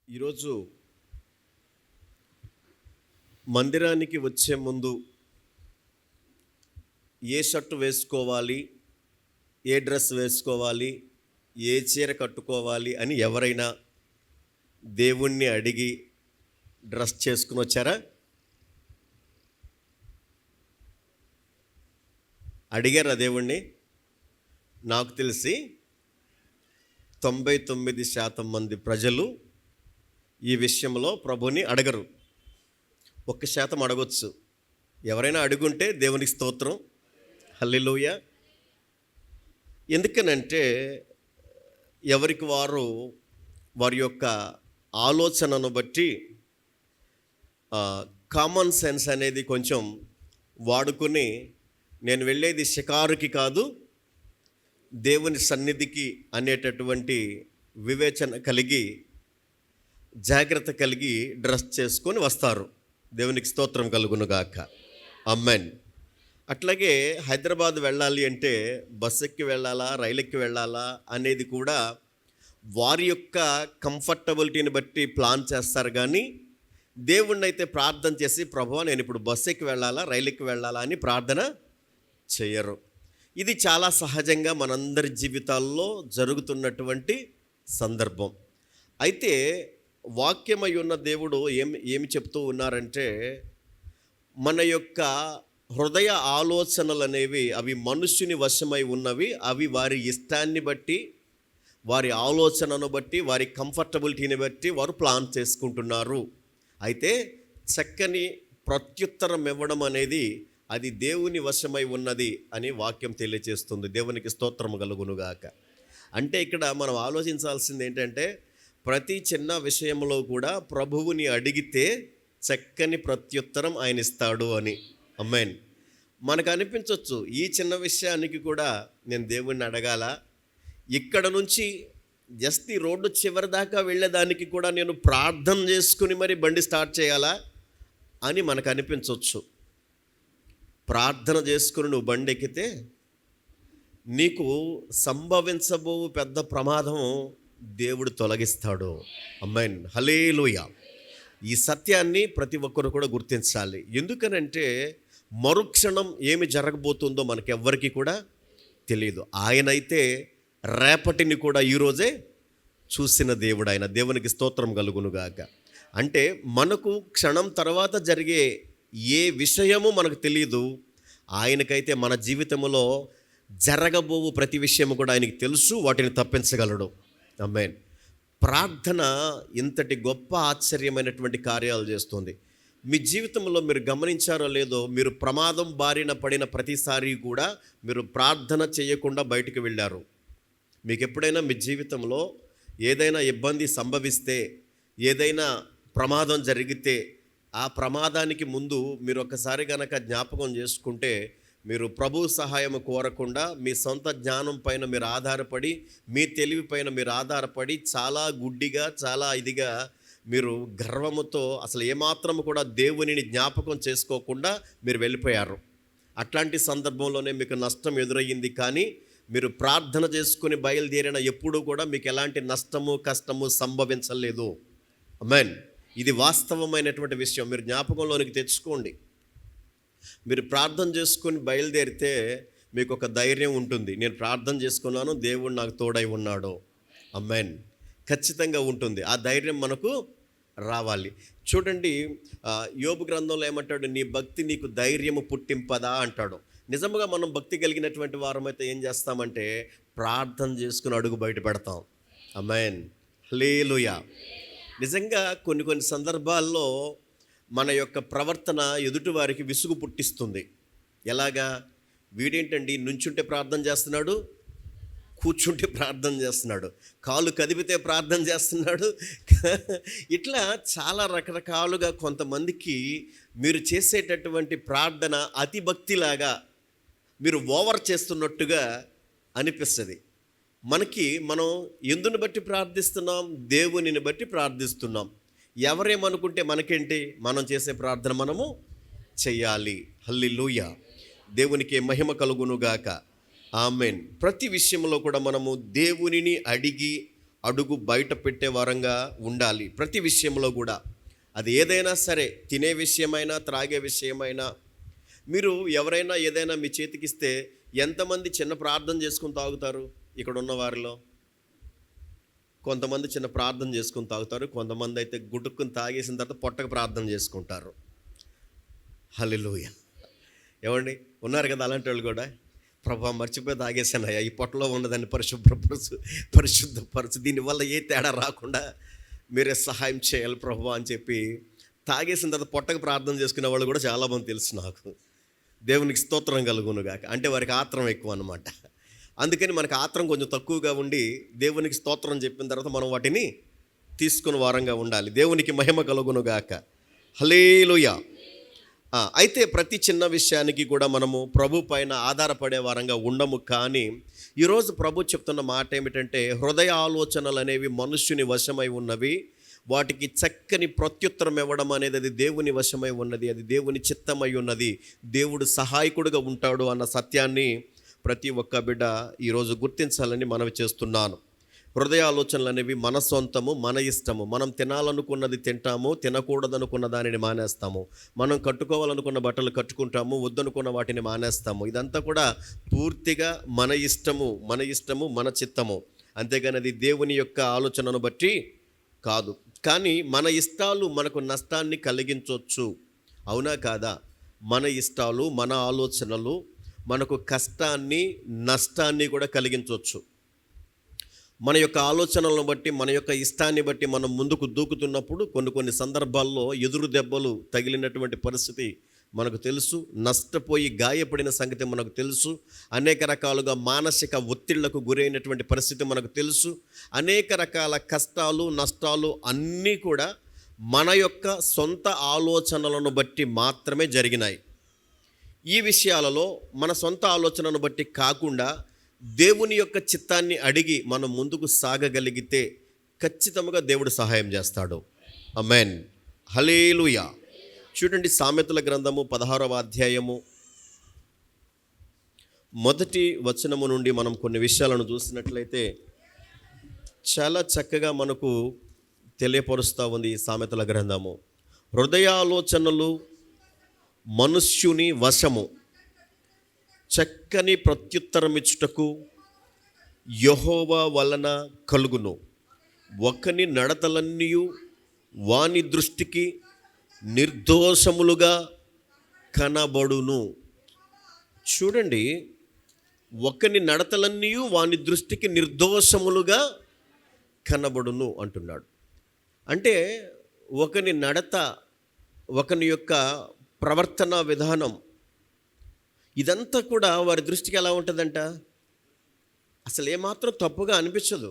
ఈరోజు మందిరానికి వచ్చే ముందు ఏ షర్టు వేసుకోవాలి, ఏ డ్రెస్ వేసుకోవాలి, ఏ చీర కట్టుకోవాలి అని ఎవరైనా దేవుణ్ణి అడిగి డ్రెస్ చేసుకుని వచ్చారా? అడిగారా దేవుణ్ణి? నాకు తెలిసి 99% మంది ప్రజలు ఈ విషయంలో ప్రభుని అడగరు. 1% అడగొచ్చు. ఎవరైనా అడుగుంటే దేవునికి స్తోత్రం, హల్లెలూయా. ఎందుకనంటే ఎవరికి వారి యొక్క ఆలోచనను బట్టి కామన్ సెన్స్ అనేది కొంచెం వాడుకొని, నేను వెళ్ళేది షికారుకి కాదు దేవుని సన్నిధికి అనేటటువంటి వివేచన కలిగి, జాగ్రత్త కలిగి డ్రెస్ చేసుకొని వస్తారు. దేవునికి స్తోత్రం కలుగునుగాక, ఆమేన్. అట్లాగే హైదరాబాద్ వెళ్ళాలి అంటే బస్ ఎక్కి వెళ్ళాలా, రైలు ఎక్కి వెళ్ళాలా అనేది కూడా వారి యొక్క కంఫర్టబిలిటీని బట్టి ప్లాన్ చేస్తారు. కానీ దేవుణ్ణి అయితే ప్రార్థన చేసి, ప్రభువా నేను ఇప్పుడు బస్ ఎక్కి వెళ్ళాలా, రైలు ఎక్కి వెళ్ళాలా అని ప్రార్థన చేయరు. ఇది చాలా సహజంగా మనందరి జీవితాల్లో జరుగుతున్నటువంటి సందర్భం. అయితే వాక్యమై ఉన్న దేవుడు ఏమి చెప్తూ ఉన్నారంటే, మన యొక్క హృదయ ఆలోచనలు అనేవి అవి మనుష్యుని వశమై ఉన్నవి. అవి వారి ఇష్టాన్ని బట్టి, వారి ఆలోచనను బట్టి, వారి కంఫర్టబిలిటీని బట్టి వారు ప్లాన్ చేసుకుంటున్నారు. అయితే చక్కని ప్రత్యుత్తరం ఇవ్వడం అనేది అది దేవుని వశమై ఉన్నది అని వాక్యం తెలియజేస్తుంది. దేవునికి స్తోత్రం కలుగునుగాక. అంటే ఇక్కడ మనం ఆలోచించాల్సింది ఏంటంటే, ప్రతి చిన్న విషయంలో కూడా ప్రభువుని అడిగితే చక్కని ప్రత్యుత్తరం ఆయన ఇస్తాడు అని. ఆమేన్. మనకు అనిపించవచ్చు, ఈ చిన్న విషయానికి కూడా నేను దేవుణ్ణి అడగాల, ఇక్కడ నుంచి జస్ట్ ఈ రోడ్డు చివరి దాకా వెళ్ళేదానికి కూడా నేను ప్రార్థన చేసుకుని మరి బండి స్టార్ట్ చేయాలా అని మనకు అనిపించవచ్చు. ప్రార్థన చేసుకుని నువ్వు బండి ఎక్కితే నీకు సంభవించబో పెద్ద ప్రమాదం దేవుడు తొలగిస్తాడు. ఆమేన్, హల్లెలూయా. ఈ సత్యాన్ని ప్రతి ఒక్కరు కూడా గుర్తించాలి. ఎందుకనంటే మరుక్షణం ఏమి జరగబోతుందో మనకెవ్వరికి కూడా తెలియదు. ఆయనైతే రేపటిని కూడా ఈరోజే చూసిన దేవుడు ఆయన. దేవునికి స్తోత్రం కలుగునుగాక. అంటే మనకు క్షణం తర్వాత జరిగే ఏ విషయము మనకు తెలియదు, ఆయనకైతే మన జీవితంలో జరగబోవు ప్రతి విషయము కూడా ఆయనకి తెలుసు, వాటిని తప్పించగలడు. ఆమేన్. ప్రార్థన ఇంతటి గొప్ప ఆశ్చర్యమైనటువంటి కార్యాలు చేస్తుంది. మీ జీవితంలో మీరు గమనించారో లేదో, మీరు ప్రమాదం బారిన పడిన ప్రతిసారి కూడా మీరు ప్రార్థన చేయకుండా బయటికి వెళ్ళారు. మీకు ఎప్పుడైనా మీ జీవితంలో ఏదైనా ఇబ్బంది సంభవిస్తే, ఏదైనా ప్రమాదం జరిగితే, ఆ ప్రమాదానికి ముందు మీరు ఒకసారి గనక జ్ఞాపకం చేసుకుంటే, మీరు ప్రభు సహాయం కోరకుండా మీ సొంత జ్ఞానం పైన మీరు ఆధారపడి, మీ తెలివి పైన మీరు ఆధారపడి చాలా గుడ్డిగా, చాలా ఇదిగా మీరు గర్వముతో అసలు ఏమాత్రం కూడా దేవునిని జ్ఞాపకం చేసుకోకుండా మీరు వెళ్ళిపోయారు. అట్లాంటి సందర్భంలోనే మీకు నష్టం ఎదురయ్యింది. కానీ మీరు ప్రార్థన చేసుకుని బయలుదేరిన ఎప్పుడూ కూడా మీకు ఎలాంటి నష్టము, కష్టము సంభవించలేదు. ఆమేన్. ఇది వాస్తవమైనటువంటి విషయం. మీరు జ్ఞాపకంలోనికి తెచ్చుకోండి. మీరు ప్రార్థన చేసుకొని బయలుదేరితే మీకు ఒక ధైర్యం ఉంటుంది. నేను ప్రార్థన చేసుకున్నాను, దేవుడు నాకు తోడై ఉన్నాడు. ఆమేన్. ఖచ్చితంగా ఉంటుంది. ఆ ధైర్యం మనకు రావాలి. చూడండి, యోబు గ్రంథంలో ఏమంటాడు, నీ భక్తి నీకు ధైర్యము పుట్టింపదా అంటాడు. నిజంగా మనం భక్తి కలిగినటువంటి వారమైతే ఏం చేస్తామంటే ప్రార్థన చేసుకుని అడుగు బయట పెడతాం. ఆమేన్, హల్లెలూయా. నిజంగా కొన్ని సందర్భాల్లో మన యొక్క ప్రవర్తన ఎదుటి వారికి విసుగు పుట్టిస్తుంది. ఎలాగా? వీడేంటండి నుంచుంటే ప్రార్థన చేస్తున్నాడు, కూర్చుంటే ప్రార్థన చేస్తున్నాడు, కాళ్ళు కదిపితే ప్రార్థన చేస్తున్నాడు. ఇట్లా చాలా రకరకాలుగా కొంతమందికి మీరు చేసేటటువంటి ప్రార్థన అతి భక్తిలాగా మీరు ఓవర్ చేస్తున్నట్టుగా అనిపిస్తుంది. మనం ఎందుని బట్టి ప్రార్థిస్తున్నాం? దేవునిని బట్టి ప్రార్థిస్తున్నాం. ఎవరేమనుకుంటే మనకేంటి? మనం చేసే ప్రార్థన మనము చెయ్యాలి. హల్లెలూయా. దేవునికి మహిమ కలుగునుగాక. ఆమెన్. ప్రతి విషయంలో కూడా మనము దేవునిని అడిగి అడుగు బయట పెట్టే వారంగా ఉండాలి. ప్రతి విషయంలో కూడా, అది ఏదైనా సరే, తినే విషయమైనా త్రాగే విషయమైనా. మీరు ఎవరైనా ఏదైనా మీ చేతికిస్తే ఎంతమంది చిన్న ప్రార్థన చేసుకుని తాగుతారు? ఇక్కడ ఉన్న వారిలో కొంతమంది చిన్న ప్రార్థన చేసుకుని తాగుతారు, కొంతమంది అయితే గుటుక్కుని తాగేసిన తర్వాత పొట్టకు ప్రార్థన చేసుకుంటారు. హల్లెలూయా. ఏమండి, ఉన్నారు కదా అలాంటి వాళ్ళు కూడా. ప్రభా మర్చిపోయి తాగేసానయ్యా, ఈ పొట్టలో ఉన్నదాన్ని పరిశుద్ధపరచు, దీనివల్ల ఏ తేడా రాకుండా మీరే సహాయం చేయాలి ప్రభా అని చెప్పి తాగేసిన తర్వాత పొట్టకు ప్రార్థన చేసుకునే వాళ్ళు కూడా చాలామంది తెలుసు నాకు. దేవునికి స్తోత్రం కలుగునుగాక. అంటే వారికి ఆత్రం ఎక్కువ అన్నమాట. అందుకని మనకు ఆత్రం కొంచెం తక్కువగా ఉండి దేవునికి స్తోత్రం చెప్పిన తర్వాత మనం వాటిని తీసుకుని వారంగా ఉండాలి. దేవునికి మహిమ కలుగునుగాక. హల్లెలూయా. అయితే ప్రతి చిన్న విషయానికి కూడా మనము ప్రభు పైన ఆధారపడే వారంగా ఉండము. కానీ ఈరోజు ప్రభు చెప్తున్న మాట ఏమిటంటే, హృదయ ఆలోచనలు అనేవి మనుష్యుని వశమై ఉన్నవి, వాటికి చక్కని ప్రత్యుత్తరం ఇవ్వడం అనేది అది దేవుని వశమై ఉన్నది, అది దేవుని చిత్తమై ఉన్నది, దేవుడు సహాయకుడుగా ఉంటాడు అన్న సత్యాన్ని ప్రతి ఒక్క బిడ్డ ఈరోజు గుర్తించాలని మనవి చేస్తున్నాను. హృదయ ఆలోచనలు అనేవి మన సొంతము, మన ఇష్టము. మనం తినాలనుకున్నది తింటాము, తినకూడదనుకున్న దానిని మానేస్తాము. మనం కట్టుకోవాలనుకున్న బట్టలు కట్టుకుంటాము, వద్దనుకున్న వాటిని మానేస్తాము. ఇదంతా కూడా పూర్తిగా మన ఇష్టము, మన చిత్తము. అంతేగాని అది దేవుని యొక్క ఆలోచనను బట్టి కాదు. కానీ మన ఇష్టాలు మనకు నష్టాన్ని కలిగించవచ్చు, అవునా కాదా? మన ఇష్టాలు, మన ఆలోచనలు మనకు కష్టాన్ని, నష్టాన్ని కూడా కలిగించవచ్చు. మన యొక్క ఆలోచనలను బట్టి, మన యొక్క ఇష్టాన్ని బట్టి మనం ముందుకు దూకుతున్నప్పుడు కొన్ని సందర్భాల్లో ఎదురు దెబ్బలు తగిలినటువంటి పరిస్థితి మనకు తెలుసు. నష్టపోయి గాయపడిన సంగతి మనకు తెలుసు. అనేక రకాలుగా మానసిక ఒత్తిళ్లకు గురైనటువంటి పరిస్థితి మనకు తెలుసు. అనేక రకాల కష్టాలు, నష్టాలు అన్నీ కూడా మన యొక్క సొంత ఆలోచనలను బట్టి మాత్రమే జరిగినాయి. ఈ విషయాలలో మన సొంత ఆలోచనను బట్టి కాకుండా దేవుని యొక్క చిత్తాన్ని అడిగి మనం ముందుకు సాగగలిగితే ఖచ్చితంగా దేవుడు సహాయం చేస్తాడు. ఆమేన్. హల్లెలూయా. చూడండి, సామెతల గ్రంథము 16వ అధ్యాయము 1వ వచనము నుండి మనం కొన్ని విషయాలను చూసినట్లయితే చాలా చక్కగా మనకు తెలియపరుస్తూ ఉంది ఈ సామెతల గ్రంథము. హృదయాలోచనలు మనుష్యుని వశము, చక్కని ప్రత్యుత్తరం ఇచ్చుటకు యెహోవా వలన కలుగును. ఒకని నడతలన్నీ వాని దృష్టికి నిర్దోషములుగా కనబడును. చూడండి, ఒకని నడతలన్నీ వాని దృష్టికి నిర్దోషములుగా కనబడును అంటున్నాడు. అంటే ఒకని నడత, ఒకని యొక్క ప్రవర్తన విధానం, ఇదంతా కూడా వారి దృష్టికి ఎలా ఉంటుందంట? అసలు ఏమాత్రం తప్పుగా అనిపించదు.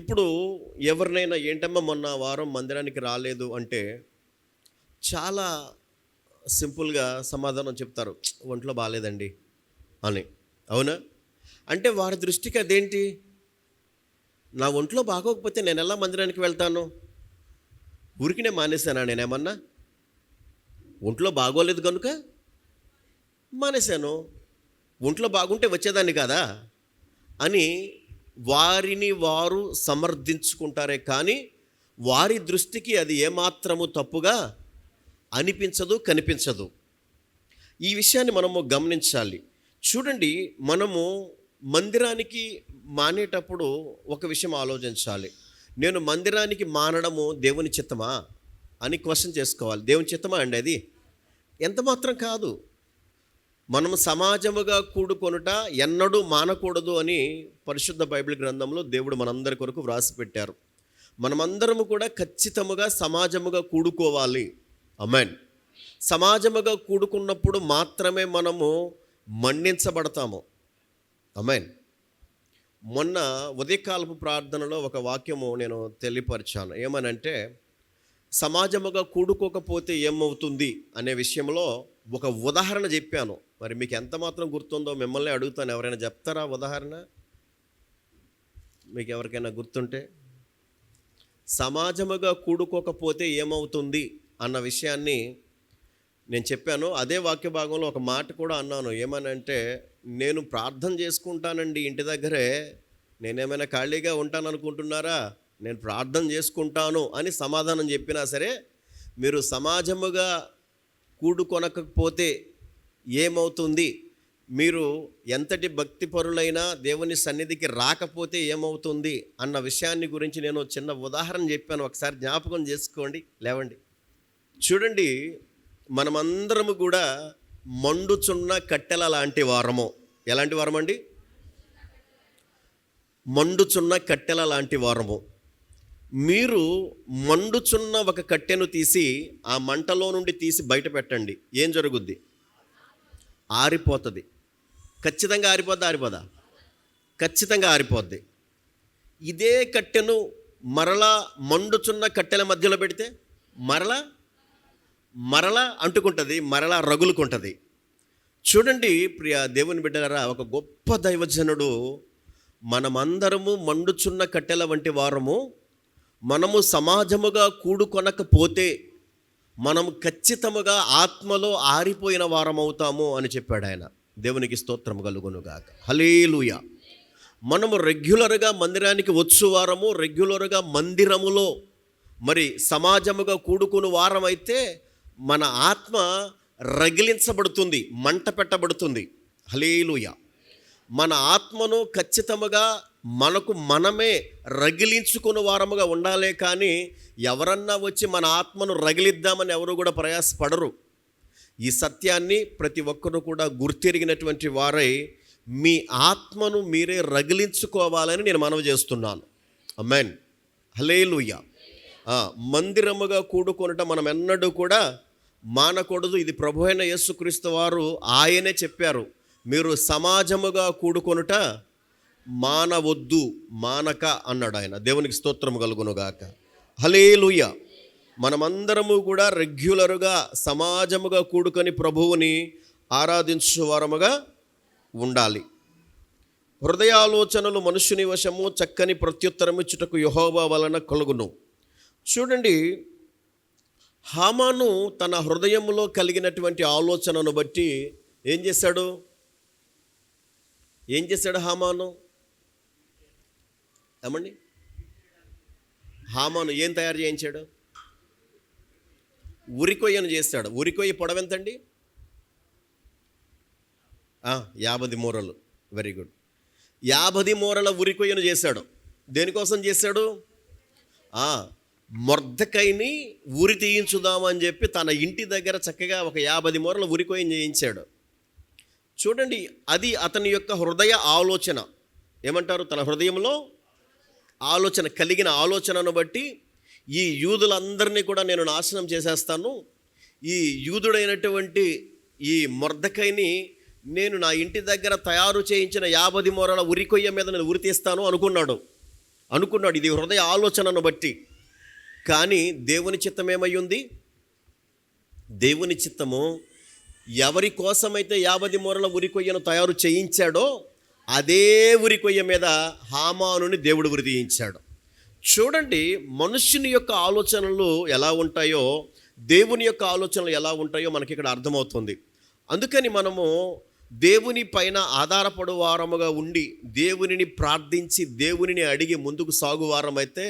ఇప్పుడు ఎవరినైనా ఏంటమ్మా మొన్న వారం మందిరానికి రాలేదు అంటే చాలా సింపుల్గా సమాధానం చెప్తారు, ఒంట్లో బాగాలేదండి అని. అవునా? అంటే వారి దృష్టికి అదేంటి? నా ఒంట్లో బాగోకపోతే నేను ఎలా మందిరానికి వెళ్తాను? ఊరికినే మానేశానా? నేనేమన్నా ఒంట్లో బాగోలేదు కనుక మానేశాను, ఒంట్లో బాగుంటే వచ్చేదాన్ని కాదా అని వారిని వారు సమర్థించుకుంటారే కానీ వారి దృష్టికి అది ఏమాత్రము తప్పుగా అనిపించదు, కనిపించదు. ఈ విషయాన్ని మనము గమనించాలి. చూడండి, మనము మందిరానికి మానేటప్పుడు ఒక విషయం ఆలోచించాలి. నేను మందిరానికి మానడము దేవుని చిత్తమా అని క్వశ్చన్ చేసుకోవాలి. దేవుని చిత్తమా అండి అది? ఎంత మాత్రం కాదు. మనము సమాజముగా కూడుకొనుట ఎన్నడూ మానకూడదు అని పరిశుద్ధ బైబిల్ గ్రంథంలో దేవుడు మనందరి కొరకు వ్రాసి పెట్టారు. మనమందరము కూడా ఖచ్చితముగా సమాజముగా కూడుకోవాలి. ఆమేన్. సమాజముగా కూడుకున్నప్పుడు మాత్రమే మనము మన్నించబడతాము. ఆమేన్. మొన్న ఉదయకాలపు ప్రార్థనలో ఒక వాక్యము నేను తెలియపరిచాను. ఏమనంటే, సమాజముగా కూడుకోకపోతే ఏమవుతుంది అనే విషయంలో ఒక ఉదాహరణ చెప్పాను. మరి మీకు ఎంత మాత్రం గుర్తుందో మిమ్మల్ని అడుగుతాను, ఎవరైనా చెప్తారా ఉదాహరణ? మీకు ఎవరికైనా గుర్తుంటే. సమాజముగా కూడుకోకపోతే ఏమవుతుంది అన్న విషయాన్ని నేను చెప్పాను. అదే వాక్య భాగంలో ఒక మాట కూడా అన్నాను. ఏమనంటే, నేను ప్రార్థన చేసుకుంటానండి ఇంటి దగ్గరే, నేనేమైనా ఖాళీగా ఉంటాను అనుకుంటున్నారా? నేను ప్రార్థన చేసుకుంటాను అని సమాధానం చెప్పినా సరే, మీరు సమాజముగా కూడుకొనకపోతే ఏమవుతుంది, మీరు ఎంతటి భక్తిపరులైనా దేవుని సన్నిధికి రాకపోతే ఏమవుతుంది అన్న విషయాన్ని గురించి నేను చిన్న ఉదాహరణ చెప్పాను. ఒకసారి జ్ఞాపకం చేసుకోండి. లేవండి, చూడండి, మనమందరము కూడా మండుచున్న కట్టెల లాంటి వారము. ఎలాంటి వారం అండి? మండుచున్న కట్టెల లాంటి వారము. మీరు మండుచున్న ఒక కట్టెను తీసి ఆ మంటలో నుండి తీసి బయట పెట్టండి, ఏం జరుగుద్ది? ఆరిపోతుంది. ఖచ్చితంగా ఆరిపోద్దా? ఖచ్చితంగా ఆరిపోద్ది. ఇదే కట్టెను మరలా మండుచున్న కట్టెల మధ్యలో పెడితే మరలా అంటుకుంటుంది, మరలా రగులుకుంటుంది. చూడండి ప్రియ దేవుని బిడ్డలారా, ఒక గొప్ప దైవజనుడు, మనమందరము మండుచున్న కట్టెల వంటి వారము, మనము సమాజముగా కూడుకొనకపోతే మనము ఖచ్చితముగా ఆత్మలో ఆరిపోయిన వారమవుతాము అని చెప్పాడు ఆయన. దేవునికి స్తోత్రము కలుగునుగాక. హల్లెలూయా. మనము రెగ్యులర్గా మందిరానికి వచ్చు వారము, రెగ్యులర్గా మందిరములో మరి సమాజముగా కూడుకుని వారం అయితే మన ఆత్మ రగిలించబడుతుంది, మంట పెట్టబడుతుంది. హల్లెలూయా. మన ఆత్మను ఖచ్చితముగా మనకు మనమే రగిలించుకుని వారముగా ఉండాలే కానీ ఎవరన్నా వచ్చి మన ఆత్మను రగిలిద్దామని ఎవరు కూడా ప్రయాసపడరు. ఈ సత్యాన్ని ప్రతి ఒక్కరు కూడా గుర్తెరిగినటువంటి వారై మీ ఆత్మను మీరే రగిలించుకోవాలని నేను మనవి చేస్తున్నాను. ఆమేన్. హల్లెలూయా. మందిరముగా కూడుకొనటం మనం ఎన్నడూ కూడా మానకూడదు. ఇది ప్రభువైన యేసుక్రీస్తు వారు ఆయనే చెప్పారు, మీరు సమాజముగా కూడుకొనుట మానవద్దు, మానక అన్నాడు ఆయన. దేవునికి స్తోత్రము కలుగునుగాక. హల్లెలూయా. మనమందరము కూడా రెగ్యులర్గా సమాజముగా కూడుకొని ప్రభువుని ఆరాధించు వారముగా ఉండాలి. హృదయాలోచనలు మనుషుని వశము, చక్కని ప్రత్యుత్తరము ఇచ్చుటకు యెహోవా వలన కలుగును. చూడండి, హామాను తన హృదయంలో కలిగినటువంటి ఆలోచనను బట్టి ఏం చేశాడు హామాను? ఏమండి, హామాను ఏం తయారు చేయించాడు? ఉరికొయ్యను చేస్తాడు. ఉరికొయ్య పొడవెంతండి? 50 మూరలు. Very good. 50 మూరల ఉరికొయ్యను చేశాడు. దేనికోసం చేశాడు? మొర్దెకైని ఉరి తీయించుదామని చెప్పి తన ఇంటి దగ్గర చక్కగా ఒక 50 మూరల ఉరికొయ్యను చేయించాడు. చూడండి, అది అతని యొక్క హృదయ ఆలోచన. ఏమంటారు? తన హృదయంలో ఆలోచన కలిగిన ఆలోచనను బట్టి ఈ యూదులందరినీ కూడా నేను నాశనం చేసేస్తాను, ఈ యూదుడైనటువంటి ఈ మొర్దెకైని నేను నా ఇంటి దగ్గర తయారు చేయించిన 50 మూరల ఉరికొయ్య మీద నేను ఉరి తీస్తాను అనుకున్నాడు. ఇది హృదయ ఆలోచనను బట్టి. కానీ దేవుని చిత్తం ఏమయ్యింది? దేవుని చిత్తము ఎవరి కోసమైతే 50 మూరల ఉరికొయ్యను తయారు చేయించాడో అదే ఉరికొయ్య మీద హామానుని దేవుడు ఉరి తీయించాడు. చూడండి, మనుష్యుని యొక్క ఆలోచనలు ఎలా ఉంటాయో, దేవుని యొక్క ఆలోచనలు ఎలా ఉంటాయో మనకి ఇక్కడ అర్థమవుతుంది. అందుకని మనము దేవుని పైన ఆధారపడు వారముగా ఉండి దేవునిని ప్రార్థించి దేవునిని అడిగి ముందుకు సాగు వారమైతే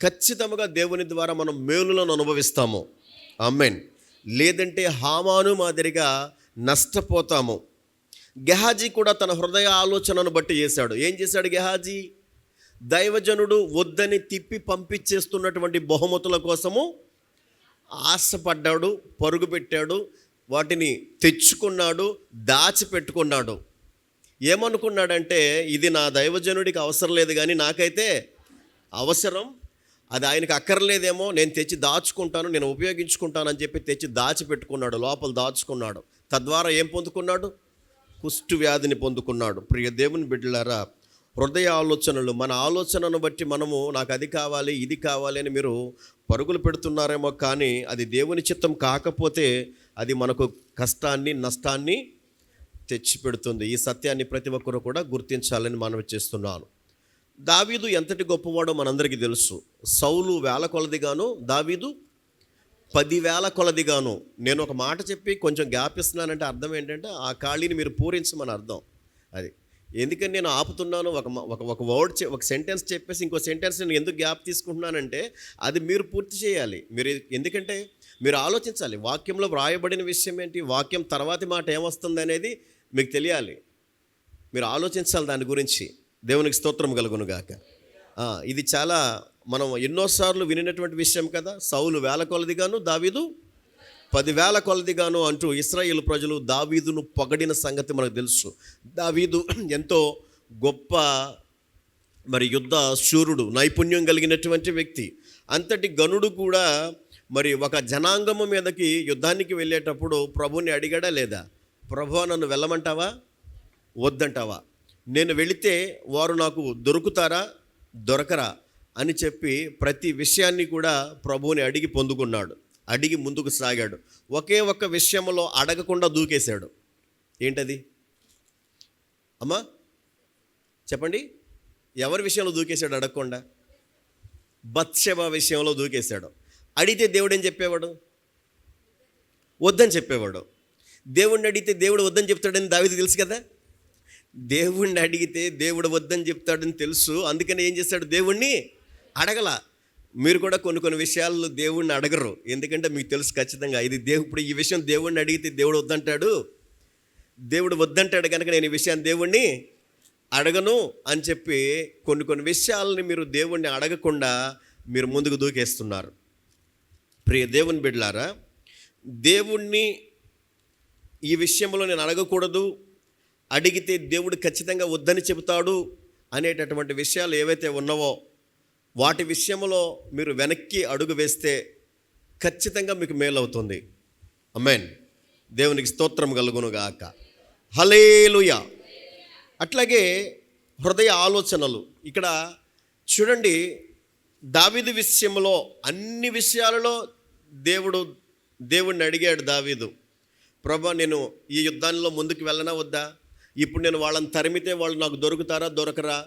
ఖచ్చితంగా దేవుని ద్వారా మనం మేలులను అనుభవిస్తాము. ఆమేన్. లేదంటే హామాను మాదిరిగా నష్టపోతాము. గెహాజీ కూడా తన హృదయ ఆలోచనను బట్టి చేశాడు. ఏం చేశాడు గెహాజీ? దైవజనుడు వద్దని తిప్పి పంపించేస్తున్నటువంటి బహుమతుల కోసము ఆశపడ్డాడు, పరుగు పెట్టాడు, వాటిని తెచ్చుకున్నాడు, దాచిపెట్టుకున్నాడు. ఏమనుకున్నాడంటే, ఇది నా దైవజనుడికి అవసరం లేదు కానీ నాకైతే అవసరం, అది ఆయనకు అక్కర్లేదేమో, నేను తెచ్చి దాచుకుంటాను, నేను ఉపయోగించుకుంటానని చెప్పి తెచ్చి దాచిపెట్టుకున్నాడు, లోపల దాచుకున్నాడు. తద్వారా ఏం పొందుకున్నాడు? కుష్టు వ్యాధిని పొందుకున్నాడు. ప్రియ దేవుని బిడ్డలారా, హృదయ ఆలోచనలు, మన ఆలోచనను బట్టి మనము నాకు అది కావాలి ఇది కావాలి అని మీరు పరుగులు పెడుతున్నారేమో, కానీ అది దేవుని చిత్తం కాకపోతే అది మనకు కష్టాన్ని నష్టాన్ని తెచ్చిపెడుతుంది. ఈ సత్యాన్ని ప్రతి ఒక్కరూ కూడా గుర్తించాలని మనవి చేస్తున్నాను. దావీదు ఎంతటి గొప్పవాడో మనందరికీ తెలుసు. సౌలు 1000 కొలదిగాను, దావీదు 10,000 కొలదిగాను. నేను ఒక మాట చెప్పి కొంచెం గ్యాప్ ఇస్తున్నానంటే అర్థం ఏంటంటే ఆ ఖాళీని మీరు పూరించమని అర్థం. అది ఎందుకని నేను ఆపుతున్నాను, ఒక వర్డ్ ఒక సెంటెన్స్ చెప్పేసి ఇంకో సెంటెన్స్ నేను ఎందుకు గ్యాప్ తీసుకుంటున్నానంటే అది మీరు పూర్తి చేయాలి. మీరు ఎందుకంటే మీరు ఆలోచించాలి, వాక్యంలో వ్రాయబడిన విషయం ఏంటి, వాక్యం తర్వాతి మాట ఏమొస్తుంది అనేది మీకు తెలియాలి. మీరు ఆలోచించాలి దాని గురించి. దేవునికి స్తోత్రం కలుగును గాక. ఇది చాలా మనం ఎన్నోసార్లు వినినటువంటి విషయం కదా. సౌలు 1000 కొలదిగాను, దావీదు 10,000 కొలదిగాను అంటూ ఇశ్రాయేలు ప్రజలు దావీదును పొగడిన సంగతి మనకు తెలుసు. దావీదు ఎంతో గొప్ప మరి యుద్ధ శూరుడు, నైపుణ్యం కలిగినటువంటి వ్యక్తి. అంతటి గనుడు కూడా మరి ఒక జనాంగము మీదకి యుద్ధానికి వెళ్ళేటప్పుడు ప్రభుని అడిగాడా లేదా? ప్రభువా, నన్ను వెళ్ళమంటావా, వద్దంటావా? నేను వెళితే వారు నాకు దొరుకుతారా, దొరకరా అని చెప్పి ప్రతి విషయాన్ని కూడా ప్రభువుని అడిగి పొందుకున్నాడు. అడిగి ముందుకు సాగాడు. ఒకే ఒక్క విషయంలో అడగకుండా దూకేశాడు. ఏంటది అమ్మా చెప్పండి? ఎవరి విషయంలో దూకేశాడు అడగకుండా? బత్షెబ విషయంలో దూకేశాడు. అడిగితే దేవుడు ఏం చెప్పేవాడు? వద్దని చెప్పేవాడు. దేవుణ్ణి అడిగితే దేవుడు వద్దని చెప్తాడని దావీదుకు తెలుసు కదా. దేవుణ్ణి అడిగితే దేవుడు వద్దని చెప్తాడని తెలుసు. అందుకని ఏం చేశాడు? దేవుణ్ణి అడగల. మీరు కూడా కొన్ని విషయాల్లో దేవుణ్ణి అడగరు, ఎందుకంటే మీకు తెలుసు ఖచ్చితంగా ఇది ఇప్పుడు ఈ విషయం దేవుణ్ణి అడిగితే దేవుడు వద్దంటాడు. దేవుడు వద్దంటాడు కనుక నేను ఈ విషయాన్ని దేవుణ్ణి అడగను అని చెప్పి కొన్ని విషయాలని మీరు దేవుణ్ణి అడగకుండా మీరు ముందుకు దూకేస్తున్నారు. ప్రియ దేవుని బిడ్డలారా, దేవుణ్ణి ఈ విషయంలో నేను అడగకూడదు, అడిగితే దేవుడు ఖచ్చితంగా వద్దని చెబుతాడు అనేటటువంటి విషయాలు ఏవైతే ఉన్నావో వాటి విషయంలో మీరు వెనక్కి అడుగు వేస్తే ఖచ్చితంగా మీకు మేలవుతుంది. ఆమేన్. దేవునికి స్తోత్రం కలుగును గాక. హల్లెలూయా. అట్లాగే హృదయ ఆలోచనలు ఇక్కడ చూడండి. దావీదు విషయంలో అన్ని విషయాలలో దేవుడిని అడిగాడు దావీదు. ప్రభా, నేను ఈ యుద్ధాల్లో ముందుకు వెళ్ళనా వద్దా? ఇప్పుడు నేను వాళ్ళని తరిమితే వాళ్ళు నాకు దొరుకుతారా, దొరకరా?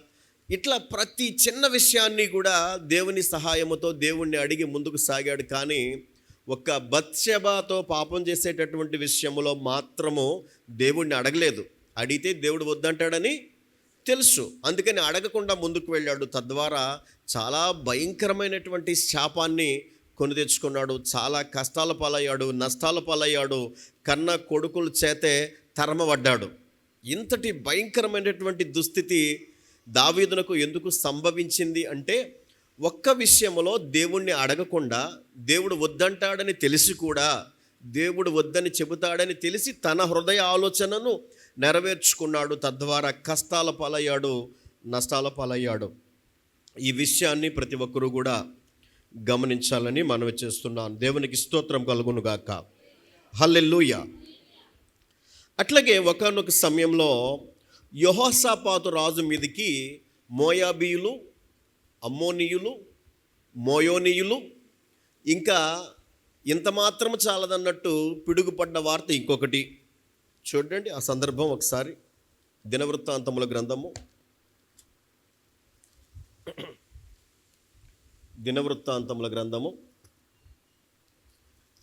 ఇట్లా ప్రతి చిన్న విషయాన్ని కూడా దేవుని సహాయముతో దేవుణ్ణి అడిగి ముందుకు సాగాడు. కానీ ఒక్క బత్షెబతో పాపం చేసేటటువంటి విషయంలో మాత్రము దేవుణ్ణి అడగలేదు. అడిగితే దేవుడు వద్దంటాడని తెలుసు, అందుకని అడగకుండా ముందుకు వెళ్ళాడు. తద్వారా చాలా భయంకరమైనటువంటి శాపాన్ని కొని తెచ్చుకున్నాడు. చాలా కష్టాల పాలయ్యాడు, నష్టాల పాలయ్యాడు, కన్న కొడుకుల చేతే తరమబడ్డాడు. ఇంతటి భయంకరమైనటువంటి దుస్థితి దావీదునకు ఎందుకు సంభవించింది అంటే ఒక్క విషయంలో దేవుణ్ణి అడగకుండా దేవుడు వద్దంటాడని తెలిసి కూడా దేవుడు వద్దని చెబుతాడని తెలిసి తన హృదయ ఆలోచనను నెరవేర్చుకున్నాడు. తద్వారా కష్టాల పాలయ్యాడు, నష్టాల పాలయ్యాడు. ఈ విషయాన్ని ప్రతి ఒక్కరూ కూడా గమనించాలని మనవి చేస్తున్నాను. దేవునికి స్తోత్రం కలుగును గాక. హల్లెలూయా. అట్లాగే ఒకానొక సమయంలో యెహోషాపాతు రాజు మీదికి మోయాబీయులు, అమ్మోనీయులు, మోయోనీయులు ఇంకా ఇంత మాత్రం చాలదన్నట్టు పిడుగుపడ్డ వార్త ఇంకొకటి. చూడండి ఆ సందర్భం ఒకసారి. దినవృత్తాంతముల గ్రంథము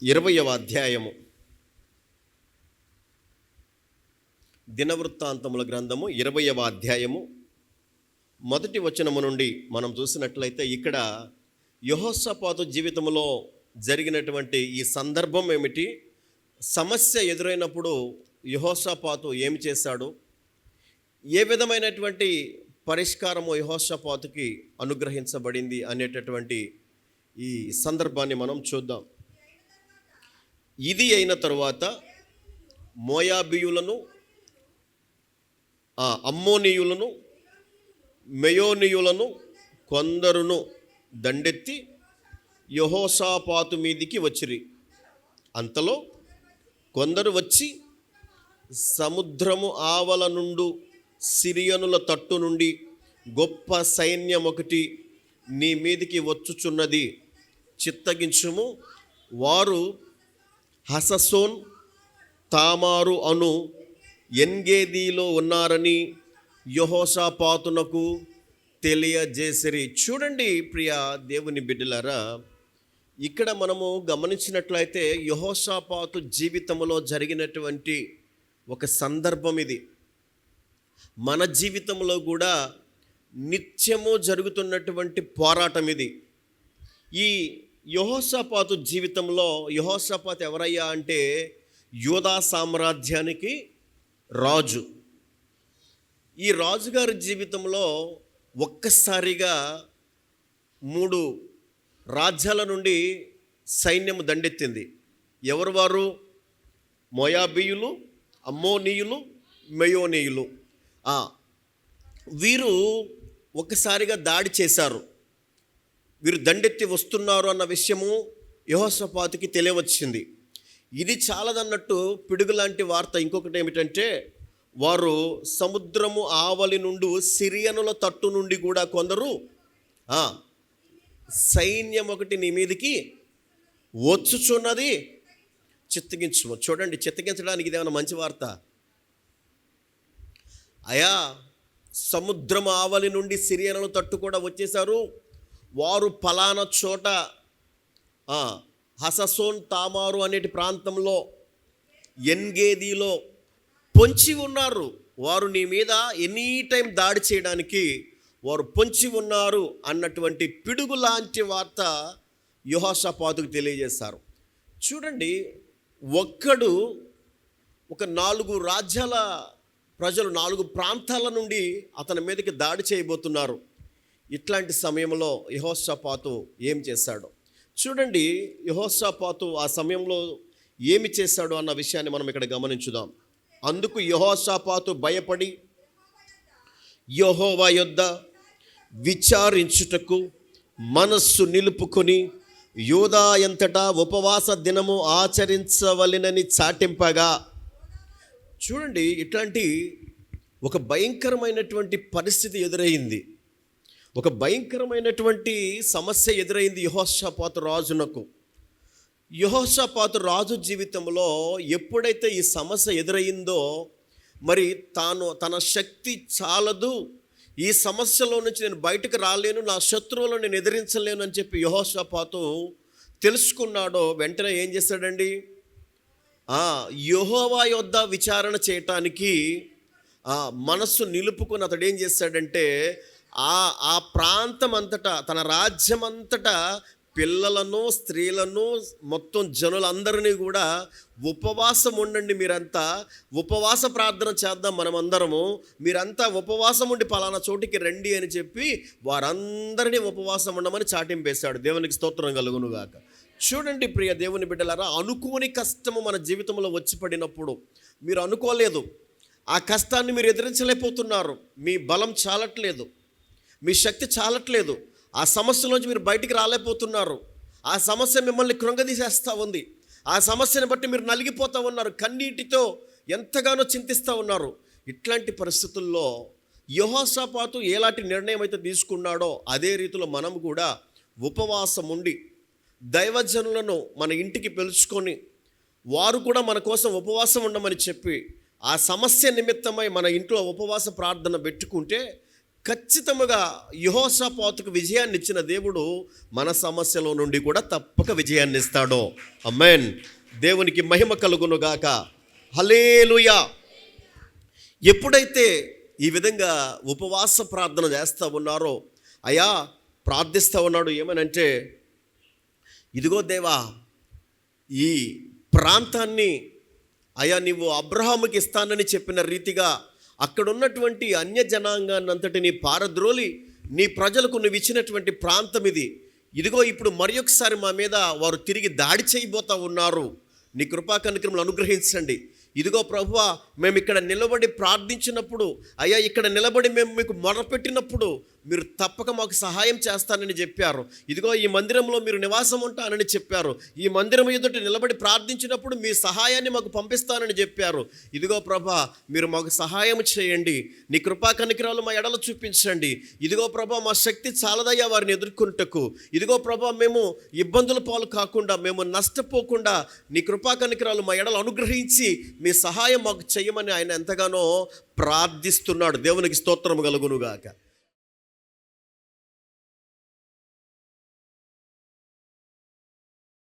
20వ అధ్యాయము. దినవృత్తాంతముల గ్రంథము 20వ అధ్యాయము మొదటి వచనము నుండి మనం చూసినట్లయితే ఇక్కడ యెహోషాపాతు జీవితంలో జరిగినటువంటి ఈ సందర్భం ఏమిటి, సమస్య ఎదురైనప్పుడు యెహోషాపాతు ఏమి చేశాడు, ఏ విధమైనటువంటి పరిష్కారము యెహోషాపాతుకి అనుగ్రహించబడింది అనేటటువంటి ఈ సందర్భాన్ని మనం చూద్దాం. ఇది అయిన తరువాత మోయాబీయులను, అమ్మోనీయులను, మెయోనీయులను కొందరును దండెత్తి యెహోషాపాతు మీదికి వచ్చిరి. అంతలో కొందరు వచ్చి సముద్రము ఆవల నుండు సిరియనుల తట్టు నుండి గొప్ప సైన్యం ఒకటి నీ మీదికి వచ్చుచున్నది, చిత్తగించుము. వారు హససోన్ తామారు అను ఎన్గేదీలో ఉన్నారని యెహోషాపాతునకు తెలియజేసిరి. చూడండి ప్రియ దేవుని బిడ్డలారా, ఇక్కడ మనము గమనించినట్లయితే యెహోషాపాతు జీవితంలో జరిగినటువంటి ఒక సందర్భం ఇది. మన జీవితంలో కూడా నిత్యము జరుగుతున్నటువంటి పోరాటం ఇది. ఈ యెహోషాపాతు జీవితంలో యెహోషాపాతు ఎవరయ్యా అంటే యూదా సామ్రాజ్యానికి రాజు. ఈ రాజుగారి జీవితంలో ఒక్కసారిగా 3 రాజ్యాల నుండి సైన్యము దండెత్తింది. ఎవరు వారు? మోయాబీయులు, అమ్మోనీయులు, మెయోనీయులు. వీరు ఒక్కసారిగా దాడి చేశారు. వీరు దండెత్తి వస్తున్నారు అన్న విషయము యెహోషాపాతుకి తెలియవచ్చింది. ఇది చాలదన్నట్టు పిడుగులాంటి వార్త ఇంకొకటి ఏమిటంటే, వారు సముద్రము ఆవలి నుండి సిరియనుల తట్టు నుండి కూడా కొందరు సైన్యం ఒకటి నీ మీదికి వచ్చుచున్నది, చిత్తగించు. చూడండి, చిత్తగించడానికి ఇదేమైనా మంచి వార్త? అయా, సముద్రం ఆవలి నుండి సిరియనుల తట్టు కూడా వచ్చేశారు. వారు పలానా చోట హససోన్ తామారు అనేటి ప్రాంతంలో ఎన్గేదీలో పొంచి ఉన్నారు. వారు నీ మీద ఎనీ టైం దాడి చేయడానికి వారు పొంచి ఉన్నారు అన్నటువంటి పిడుగు లాంటి వార్త యెహోషాపాతుకు తెలియజేశారు. చూడండి, ఒక్కడు ఒక 4 రాజ్యాల ప్రజలు 4 ప్రాంతాల నుండి అతని మీదకి దాడి చేయబోతున్నారు. ఇట్లాంటి సమయంలో యెహోషాపాతు ఏం చేశాడు చూడండి. యెహోషాపాతు ఆ సమయంలో ఏమి చేశాడు అన్న విషయాన్ని మనం ఇక్కడ గమనించుదాం. అందుకు యెహోషాపాతు భయపడి యెహోవా యొద్ద విచారించుటకు మనస్సు నిలుపుకొని యూదా ఎంతటా ఉపవాస దినము ఆచరించవలెనని చాటింపగా. చూడండి, ఇట్లాంటి ఒక భయంకరమైనటువంటి పరిస్థితి ఎదురైంది. ఒక భయంకరమైనటువంటి సమస్య ఎదురైంది యెహోషాపాతు రాజునకు. యెహోషాపాతు రాజు జీవితంలో ఎప్పుడైతే ఈ సమస్య ఎదురైందో, మరి తన శక్తి చాలదు, ఈ సమస్యలో నుంచి నేను బయటకు రాలేను, నా శత్రువులను నేను ఎదిరించలేను అని చెప్పి యెహోషాపాతు తెలుసుకున్నాడో, వెంటనే ఏం చేశాడండి? యెహోవా యొద్ద విచారణ చేయటానికి మనస్సు నిలుపుకొని అతడు ఏం చేశాడంటే, ఆ ప్రాంతం అంతటా, తన రాజ్యం అంతటా పిల్లలను, స్త్రీలను, మొత్తం జనులందరినీ కూడా ఉపవాసం ఉండండి, మీరంతా ఉపవాస ప్రార్థన చేద్దాం మనమందరము, మీరంతా ఉపవాసం ఉండి పలానా చోటికి రండి అని చెప్పి వారందరినీ ఉపవాసం ఉండమని చాటింపేశాడు. దేవునికి స్తోత్రం కలుగునుగాక. చూడండి ప్రియ దేవుని బిడ్డలారా, అనుకోని కష్టము మన జీవితంలో వచ్చి పడినప్పుడు, మీరు అనుకోలేదు, ఆ కష్టాన్ని మీరు ఎదిరించలేకపోతున్నారు, మీ బలం చాలట్లేదు, మీ శక్తి చాలట్లేదు, ఆ సమస్యలోంచి మీరు బయటికి రాలేకపోతున్నారు, ఆ సమస్య మిమ్మల్ని కృంగదీసేస్తూ ఉంది, ఆ సమస్యను బట్టి మీరు నలిగిపోతూ ఉన్నారు, కన్నీటితో ఎంతగానో చింతిస్తూ ఉన్నారు. ఇట్లాంటి పరిస్థితుల్లో యెహోషాపాతు ఎలాంటి నిర్ణయం అయితే తీసుకున్నాడో అదే రీతిలో మనం కూడా ఉపవాసం ఉండి దైవజనులను మన ఇంటికి పిలుచుకొని వారు కూడా మన కోసం ఉపవాసం ఉండమని చెప్పి ఆ సమస్య నిమిత్తమై మన ఇంట్లో ఉపవాస ప్రార్థన పెట్టుకుంటే ఖచ్చితంగా యెహోషాపాతుకు విజయాన్ని ఇచ్చిన దేవుడు మన సమస్యలో నుండి కూడా తప్పక విజయాన్ని ఇస్తాడు. ఆమేన్. దేవునికి మహిమ కలుగునుగాక. హల్లెలూయా. ఎప్పుడైతే ఈ విధంగా ఉపవాస ప్రార్థన చేస్తూ ఉన్నారో, అయ్యా ప్రార్థిస్తూ ఉన్నాడు, ఏమనంటే, ఇదిగో దేవా, ఈ ప్రాంతాన్ని అయ్యా నీవు అబ్రహాముకి ఇస్తానని చెప్పిన రీతిగా అక్కడ ఉన్నటువంటి అన్య జనాంగాన్ని అంతటిని పారద్రోలి నీ ప్రజలకు నువ్వు ఇచ్చినటువంటి ప్రాంతం ఇది. ఇదిగో ఇప్పుడు మరి ఒకసారి మా మీద వారు తిరిగి దాడి చేయబోతూ ఉన్నారు, నీ కృపా కనికరములు అనుగ్రహించండి. ఇదిగో ప్రభువా, మేము ఇక్కడ నిలబడి ప్రార్థించినప్పుడు, అయ్యా ఇక్కడ నిలబడి మేము మీకు మొరపెట్టినప్పుడు మీరు తప్పక మాకు సహాయం చేస్తానని చెప్పారు. ఇదిగో ఈ మందిరంలో మీరు నివాసం ఉంటానని చెప్పారు. ఈ మందిరం ఎదుట నిలబడి ప్రార్థించినప్పుడు మీ సహాయాన్ని మాకు పంపిస్తానని చెప్పారు. ఇదిగో ప్రభా, మీరు మాకు సహాయం చేయండి, నీ కృపా కనికరాలు మా ఎడల చూపించండి. ఇదిగో ప్రభా, మా శక్తి చాలదయ్యా వారిని ఎదుర్కొంటకు. ఇదిగో ప్రభా, మేము ఇబ్బందుల పాలు కాకుండా, మేము నష్టపోకుండా నీ కృపా కనికరాలు మా ఎడల అనుగ్రహించి మీ సహాయం మాకు చేయమని ఆయన ఎంతగానో ప్రార్థిస్తున్నాడు. దేవునికి స్తోత్రం కలుగునుగాక.